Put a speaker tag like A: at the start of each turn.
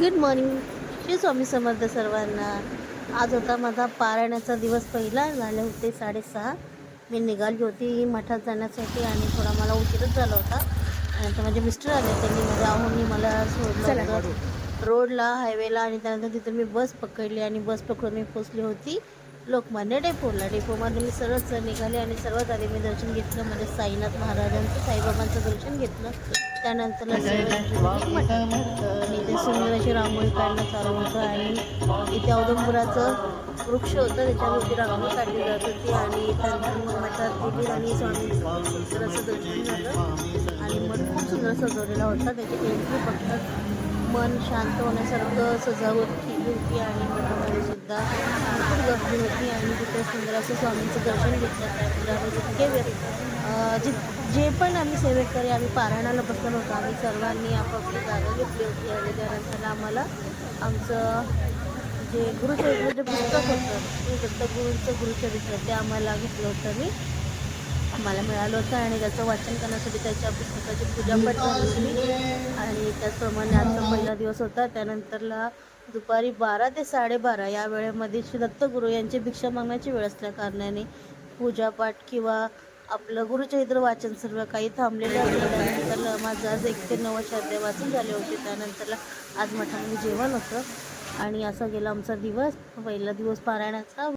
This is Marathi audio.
A: Good morning. श्री स्वामी समर्थ सर्वांना. आज होता माझा पारायणाचा दिवस. पहिला झाले होते 6:30. मी निघाली होती मठात जाण्यासाठी आणि थोडा मला उशीरच झाला होता. त्यानंतर माझे मिस्टर आले, त्यांनी माझ्या आहोंनी मला सोडलं होतं रोडला, हायवेला. आणि त्यानंतर तिथं मी बस पकडली आणि बस पकडून मी पोचली होती लोकमान्य डेपोमध्ये मी सरळ निघाले आणि सर्वात आधी मी दर्शन घेतलं म्हणजे साईनाथ महाराजांचं, साईबाबांचं दर्शन घेतलं. त्यानंतर आणि इथे सुंदर अशी रांगोळी काढणं चालू होतं आणि इथे औदुंबराचं वृक्ष होतं, त्याच्यावरती रांगोळी काढली जात होती. आणि त्यानंतर मग मठात गेली आणि स्वामींचं सुंदर असं दर्शन झालं. आणि मठ खूप सुंदर सजवलेला होता. त्याची एंट्री फक्त मन शांत होण्यासारखं सजावट केली होती. आणि मठामध्ये सुद्धा भरपूर गर्दी होती आणि तिथे सुंदर असं स्वामींचं दर्शन घेतलं. त्यानंतर आम्ही जे पण आम्ही सेवेकरी आम्ही पारायणाला बसलो होतो, आम्ही सर्वांनी आपापली जागा घेतली होती. आणि त्यानंतर आम्हाला आमचं जे गुरुचरित्राचं पुस्तक होतं, ते दत्तगुरूंचं गुरुचरित्र, ते आम्हाला घेतलं होतं आम्हाला मिळालं होतं. आणि त्याचं वाचन करण्यासाठी त्याच्या पुस्तकाची पूजापाठ झाली होती. आणि त्याचप्रमाणे आजचा पहिला दिवस होता. त्यानंतरला दुपारी 12 ते 12:30 या वेळेमध्ये श्री दत्तगुरू यांची भिक्षा मागण्याची वेळ असल्या कारणाने पूजापाठ किंवा आपलं गुरुचरित्र वाचन सर्व काही थांबलेलं असतं. त्यानंतर माझं आज 1 ते 9 अध्याय वाचून झाले होते. त्यानंतरला आज मठामध्ये जेवण होतं आणि असा गेला आमचा दिवस, पहिला दिवस पारायणाचा.